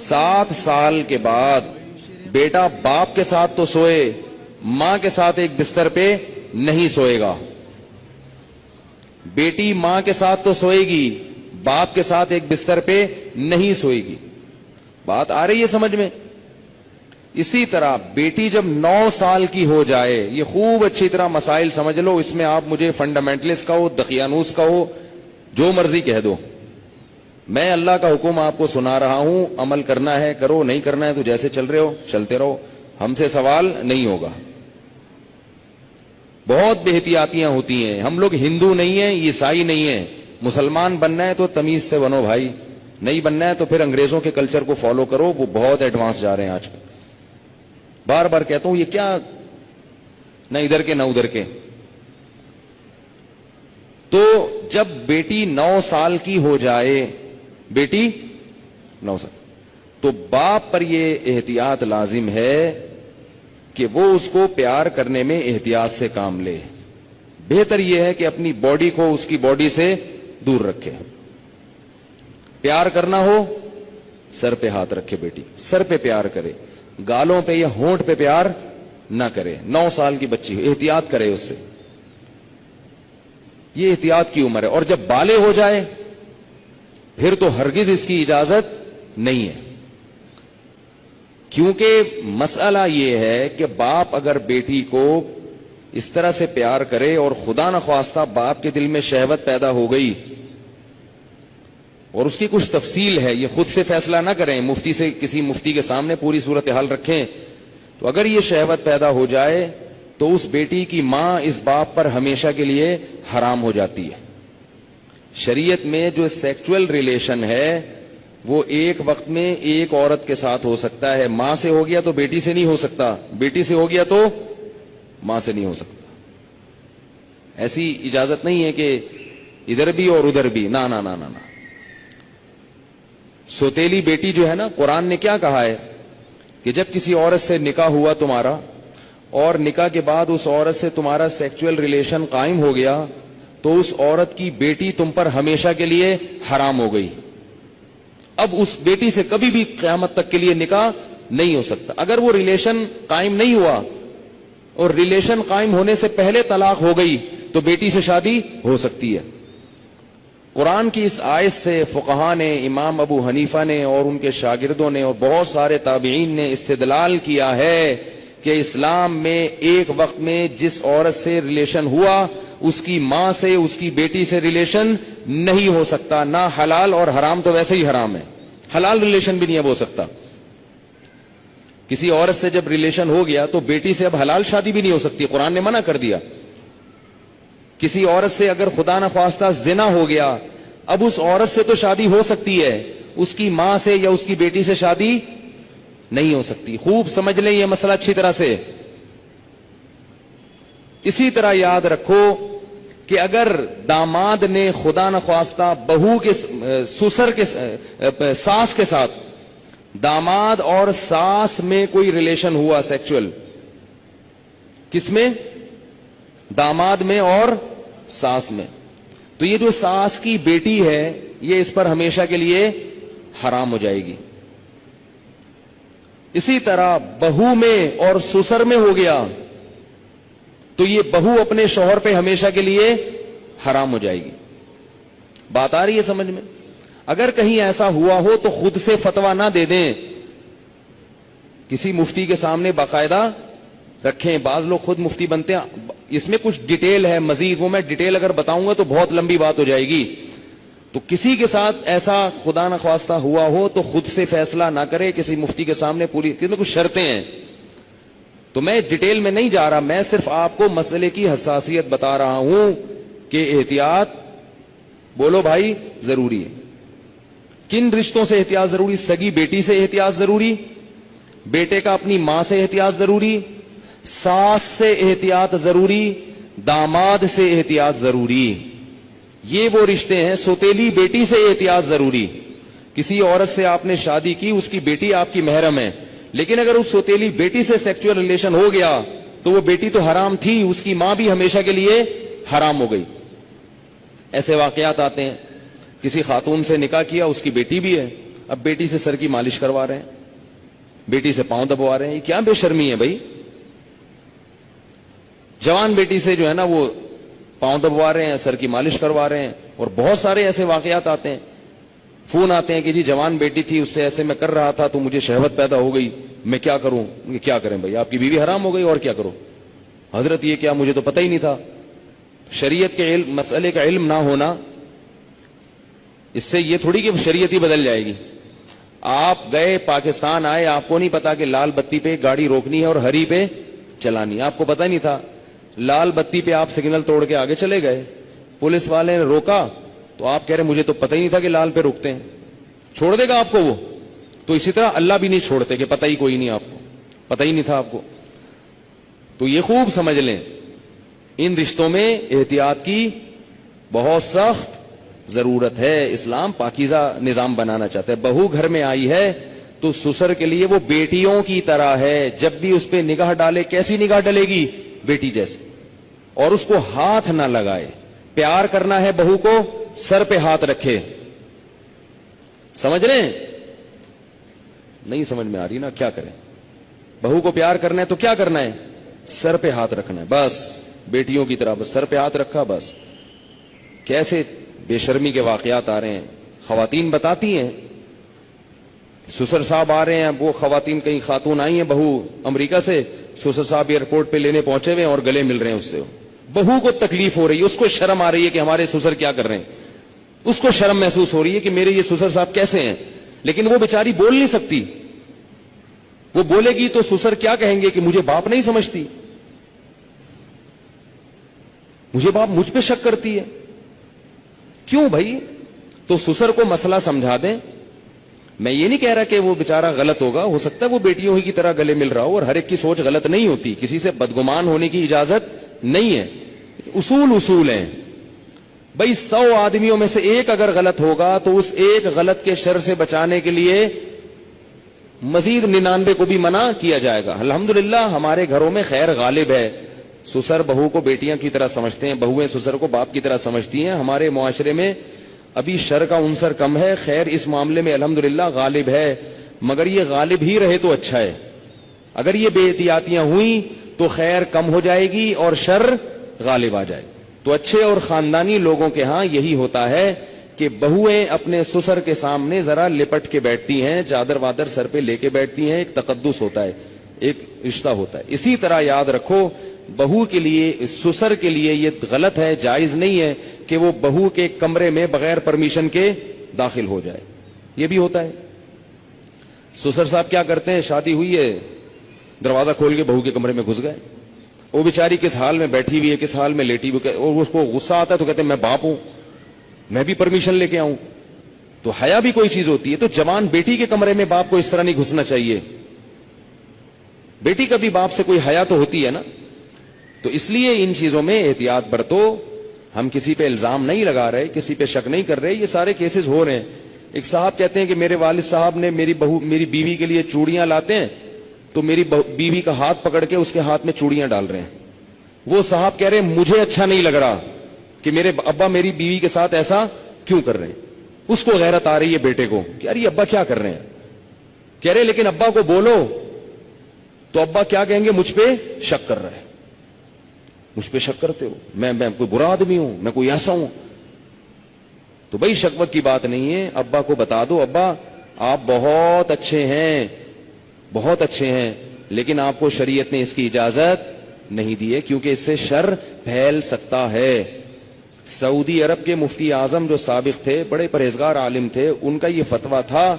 7 سال کے بعد بیٹا باپ کے ساتھ تو سوئے، ماں کے ساتھ ایک بستر پہ نہیں سوئے گا. بیٹی ماں کے ساتھ تو سوئے گی، باپ کے ساتھ ایک بستر پہ نہیں سوئے گی. بات آ رہی ہے سمجھ میں؟ اسی طرح بیٹی جب 9 سال کی ہو جائے، یہ خوب اچھی طرح مسائل سمجھ لو، اس میں آپ مجھے فنڈامنٹلسٹ کہو، دقیانوس کہو، جو مرضی کہہ دو، میں اللہ کا حکم آپ کو سنا رہا ہوں. عمل کرنا ہے کرو، نہیں کرنا ہے تو جیسے چل رہے ہو چلتے رہو، ہم سے سوال نہیں ہوگا. بہت بے احتیاطیاں ہوتی ہیں. ہم لوگ ہندو نہیں ہیں، عیسائی نہیں ہیں. مسلمان بننا ہے تو تمیز سے بنو بھائی، نہیں بننا ہے تو پھر انگریزوں کے کلچر کو فالو کرو، وہ بہت ایڈوانس جا رہے ہیں آج کل. بار بار کہتا ہوں، یہ کیا نہ ادھر کے نہ ادھر کے. تو جب بیٹی 9 سال کی ہو جائے، بیٹی 9 سال، تو باپ پر یہ احتیاط لازم ہے کہ وہ اس کو پیار کرنے میں احتیاط سے کام لے. بہتر یہ ہے کہ اپنی باڈی کو اس کی باڈی سے دور رکھے. پیار کرنا ہو، سر پہ ہاتھ رکھے، بیٹی سر پہ پیار کرے، گالوں پہ یا ہونٹ پہ پیار نہ کرے. 9 سال کی بچی احتیاط کرے اس سے، یہ احتیاط کی عمر ہے. اور جب بالغ ہو جائے پھر تو ہرگز اس کی اجازت نہیں ہے. کیونکہ مسئلہ یہ ہے کہ باپ اگر بیٹی کو اس طرح سے پیار کرے اور خدا نخواستہ باپ کے دل میں شہوت پیدا ہو گئی، اور اس کی کچھ تفصیل ہے، یہ خود سے فیصلہ نہ کریں، مفتی سے، کسی مفتی کے سامنے پوری صورتحال رکھیں. تو اگر یہ شہوت پیدا ہو جائے تو اس بیٹی کی ماں اس باپ پر ہمیشہ کے لیے حرام ہو جاتی ہے. شریعت میں جو سیکچول ریلیشن ہے وہ ایک وقت میں ایک عورت کے ساتھ ہو سکتا ہے. ماں سے ہو گیا تو بیٹی سے نہیں ہو سکتا، بیٹی سے ہو گیا تو ماں سے نہیں ہو سکتا. ایسی اجازت نہیں ہے کہ ادھر بھی اور ادھر بھی، نہ نہ نہ نہ. سوتیلی بیٹی جو ہے نا، قرآن نے کیا کہا ہے کہ جب کسی عورت سے نکاح ہوا تمہارا، اور نکاح کے بعد اس عورت سے تمہارا سیکچول ریلیشن قائم ہو گیا، تو اس عورت کی بیٹی تم پر ہمیشہ کے لیے حرام ہو گئی. اب اس بیٹی سے کبھی بھی قیامت تک کے لیے نکاح نہیں ہو سکتا. اگر وہ ریلیشن قائم نہیں ہوا اور ریلیشن قائم ہونے سے پہلے طلاق ہو گئی تو بیٹی سے شادی ہو سکتی ہے. قرآن کی اس آیت سے فقہا نے، امام ابو حنیفہ نے اور ان کے شاگردوں نے اور بہت سارے تابعین نے استدلال کیا ہے کہ اسلام میں ایک وقت میں جس عورت سے ریلیشن ہوا اس کی ماں سے، اس کی بیٹی سے ریلیشن نہیں ہو سکتا. نہ حلال، اور حرام تو ویسے ہی حرام ہے، حلال ریلیشن بھی نہیں اب ہو سکتا. کسی عورت سے جب ریلیشن ہو گیا تو بیٹی سے اب حلال شادی بھی نہیں ہو سکتی، قرآن نے منع کر دیا. کسی عورت سے اگر خدا نخواستہ زنا ہو گیا، اب اس عورت سے تو شادی ہو سکتی ہے، اس کی ماں سے یا اس کی بیٹی سے شادی نہیں ہو سکتی. خوب سمجھ لیں یہ مسئلہ اچھی طرح سے. اسی طرح یاد رکھو کہ اگر داماد نے خدا نخواستہ بہو کے سسر کے ساس کے ساتھ، داماد اور ساس میں کوئی ریلیشن ہوا سیکچول، کس میں؟ داماد میں اور ساس میں، تو یہ جو ساس کی بیٹی ہے یہ اس پر ہمیشہ کے لیے حرام ہو جائے گی. اسی طرح بہو میں اور سسر میں ہو گیا تو یہ بہو اپنے شوہر پہ ہمیشہ کے لیے حرام ہو جائے گی. بات آ رہی ہے سمجھ میں؟ اگر کہیں ایسا ہوا ہو تو خود سے فتویٰ نہ دے دیں، کسی مفتی کے سامنے باقاعدہ رکھیں. بعض لوگ خود مفتی بنتے ہیں، اس میں کچھ ڈیٹیل ہے مزید، وہ میں ڈیٹیل اگر بتاؤں گا تو بہت لمبی بات ہو جائے گی. تو کسی کے ساتھ ایسا خدا نخواستہ ہوا ہو تو خود سے فیصلہ نہ کرے، کسی مفتی کے سامنے پوری، میں کچھ شرطیں ہیں تو میں ڈیٹیل میں نہیں جا رہا، میں صرف آپ کو مسئلے کی حساسیت بتا رہا ہوں کہ احتیاط، بولو بھائی، ضروری ہے. کن رشتوں سے احتیاط ضروری؟ سگی بیٹی سے احتیاط ضروری، بیٹے کا اپنی ماں سے احتیاط ضروری، ساس سے احتیاط ضروری، داماد سے احتیاط ضروری. یہ وہ رشتے ہیں. سوتیلی بیٹی سے احتیاط ضروری. کسی عورت سے آپ نے شادی کی، اس کی بیٹی آپ کی محرم ہے، لیکن اگر اس سوتیلی بیٹی سے سیکچول ریلیشن ہو گیا تو وہ بیٹی تو حرام تھی، اس کی ماں بھی ہمیشہ کے لیے حرام ہو گئی. ایسے واقعات آتے ہیں. کسی خاتون سے نکاح کیا، اس کی بیٹی بھی ہے، اب بیٹی سے سر کی مالش کروا رہے ہیں, بیٹی سے پاؤں دبوا رہے ہیں. یہ کیا بے شرمی ہے بھائی؟ جوان بیٹی سے جو ہے نا وہ پاؤں دبوا رہے ہیں, سر کی مالش کروا رہے ہیں. اور بہت سارے ایسے واقعات آتے ہیں, فون آتے ہیں کہ جی جوان بیٹی تھی, اس سے ایسے میں کر رہا تھا تو مجھے شہوت پیدا ہو گئی, میں کیا کروں؟ کیا کریں بھائی, آپ کی بیوی حرام ہو گئی اور کیا کرو. حضرت یہ کیا, مجھے تو پتہ ہی نہیں تھا. شریعت کے علم, مسئلے کا علم نہ ہونا, اس سے یہ تھوڑی کہ شریعت ہی بدل جائے گی. آپ گئے پاکستان آئے, آپ کو نہیں پتا کہ لال بتی پہ گاڑی روکنی ہے اور ہری پہ چلانی, آپ کو پتہ نہیں تھا. لال بتی پہ آپ سگنل توڑ کے آگے چلے گئے, پولیس والے نے روکا تو آپ کہہ رہے مجھے تو پتہ ہی نہیں تھا کہ لال پہ روکتے ہیں. چھوڑ دے گا آپ کو وہ؟ تو اسی طرح اللہ بھی نہیں چھوڑتے کہ پتہ ہی کوئی نہیں, آپ کو پتہ ہی نہیں تھا آپ کو. تو یہ خوب سمجھ لیں, ان رشتوں میں احتیاط کی بہت سخت ضرورت ہے. اسلام پاکیزہ نظام بنانا چاہتا ہے. بہو گھر میں آئی ہے تو سسر کے لیے وہ بیٹیوں کی طرح ہے. جب بھی اس پہ نگاہ ڈالے, کیسی نگاہ ڈلے گی؟ بیٹی جیسے. اور اس کو ہاتھ نہ لگائے. پیار کرنا ہے بہو کو, سر پہ ہاتھ رکھے. سمجھ رہے ہیں؟ نہیں سمجھ میں آ رہی نا, کیا کریں؟ بہو کو پیار کرنا ہے تو کیا کرنا ہے؟ سر پہ ہاتھ رکھنا ہے بس. بیٹیوں کی طرح بس سر پہ ہاتھ رکھا بس. کیسے بے شرمی کے واقعات آ رہے ہیں. خواتین بتاتی ہیں, سسر صاحب آ رہے ہیں, وہ خواتین, کئی خاتون آئی ہیں بہو امریکہ سے, سسر صاحب ایئرپورٹ پہ لینے پہنچے ہوئے اور گلے مل رہے ہیں اس سے. بہو کو تکلیف ہو رہی ہے, اس کو شرم آ رہی ہے کہ ہمارے سسر کیا کر رہے ہیں, اس کو شرم محسوس ہو رہی ہے کہ میرے یہ سسر صاحب کیسے ہیں. لیکن وہ بیچاری بول نہیں سکتی. وہ بولے گی تو سسر کیا کہیں گے کہ مجھے باپ نہیں سمجھتی, مجھے باپ مجھ پہ شک کرتی ہے. کیوں بھائی؟ تو سسر کو مسئلہ سمجھا دیں. میں یہ نہیں کہہ رہا کہ وہ بیچارہ غلط ہوگا, ہو سکتا ہے وہ بیٹیوں ہی کی طرح گلے مل رہا ہو, اور ہر ایک کی سوچ غلط نہیں ہوتی, کسی سے بدگمان ہونے کی اجازت نہیں ہے. اصول ہیں بھائی. 100 آدمیوں میں سے ایک اگر غلط ہوگا تو اس ایک غلط کے شر سے بچانے کے لیے مزید 99 کو بھی منع کیا جائے گا. الحمدللہ ہمارے گھروں میں خیر غالب ہے. سسر بہو کو بیٹیاں کی طرح سمجھتے ہیں, بہویں سسر کو باپ کی طرح سمجھتی ہیں. ہمارے معاشرے میں ابھی شر کا عنصر کم ہے, خیر اس معاملے میں الحمدللہ غالب ہے. مگر یہ غالب ہی رہے تو اچھا ہے. اگر یہ بے احتیاطیاں ہوئیں تو خیر کم ہو جائے گی اور شر غالب آ جائے. تو اچھے اور خاندانی لوگوں کے ہاں یہی ہوتا ہے کہ بہویں اپنے سسر کے سامنے ذرا لپٹ کے بیٹھتی ہیں, چادر وادر سر پہ لے کے بیٹھتی ہیں. ایک تقدس ہوتا ہے, ایک رشتہ ہوتا ہے. اسی طرح یاد رکھو, بہو کے لیے, سسر کے لیے یہ غلط ہے, جائز نہیں ہے کہ وہ بہو کے کمرے میں بغیر پرمیشن کے داخل ہو جائے. یہ بھی ہوتا ہے. سسر صاحب کیا کرتے ہیں, شادی ہوئی ہے, دروازہ کھول کے بہو کے کمرے میں گھس گئے. وہ بیچاری کس حال میں بیٹھی ہوئی ہے, کس حال میں لیٹی ہوئی, اور اس کو غصہ آتا ہے تو کہتے ہیں میں باپ ہوں, میں بھی پرمیشن لے کے آؤں. تو حیا بھی کوئی چیز ہوتی ہے. تو جوان بیٹی کے کمرے میں باپ کو اس طرح نہیں گھسنا چاہیے. بیٹی کا بھی باپ سے کوئی حیا تو ہوتی ہے نا. تو اس لیے ان چیزوں میں احتیاط برتو. ہم کسی پہ الزام نہیں لگا رہے, کسی پہ شک نہیں کر رہے, یہ سارے کیسز ہو رہے ہیں. ایک صاحب کہتے ہیں کہ میرے والد صاحب نے میری بیوی کے لیے چوڑیاں لاتے ہیں تو میری بیوی کا ہاتھ پکڑ کے اس کے ہاتھ میں چوڑیاں ڈال رہے ہیں. وہ صاحب کہہ رہے ہیں مجھے اچھا نہیں لگ رہا کہ میرے ابا میری بیوی کے ساتھ ایسا کیوں کر رہے ہیں. اس کو غیرت آ رہی ہے بیٹے کو کہ یار یہ ابا کیا کر رہے ہیں. کہہ رہے لیکن ابا کو بولو تو ابا کیا کہیں گے, مجھ پہ شک کر رہے ہیں, مجھ پہ شک کرتے ہو, میں کوئی برا آدمی ہوں, میں کوئی ایسا ہوں. تو بھائی شک کی بات نہیں ہے. ابا کو بتا دو ابا آپ بہت اچھے ہیں, بہت اچھے ہیں, لیکن آپ کو شریعت نے اس کی اجازت نہیں دی ہے کیونکہ اس سے شر پھیل سکتا ہے. سعودی عرب کے مفتی اعظم جو سابق تھے, بڑے پرہیزگار عالم تھے, ان کا یہ فتویٰ تھا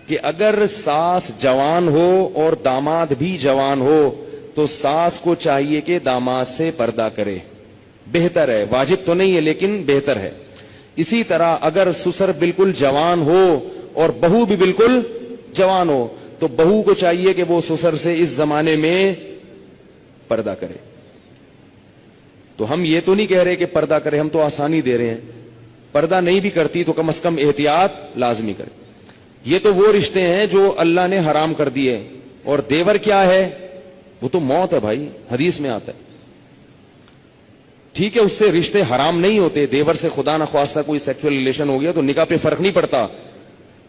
کہ اگر ساس جوان ہو اور داماد بھی جوان ہو تو ساس کو چاہیے کہ داماد سے پردہ کرے. بہتر ہے, واجب تو نہیں ہے لیکن بہتر ہے. اسی طرح اگر سسر بالکل جوان ہو اور بہو بھی بالکل جوان ہو تو بہو کو چاہیے کہ وہ سسر سے اس زمانے میں پردہ کرے. تو ہم یہ تو نہیں کہہ رہے کہ پردہ کرے, ہم تو آسانی دے رہے ہیں. پردہ نہیں بھی کرتی تو کم از کم احتیاط لازمی کرے. یہ تو وہ رشتے ہیں جو اللہ نے حرام کر دیے. اور دیور کیا ہے, وہ تو موت ہے بھائی, حدیث میں آتا ہے. ٹھیک ہے اس سے رشتے حرام نہیں ہوتے, دیور سے خدا نخواستہ کوئی سیکسول ریلیشن ہو گیا تو نکاح پہ فرق نہیں پڑتا,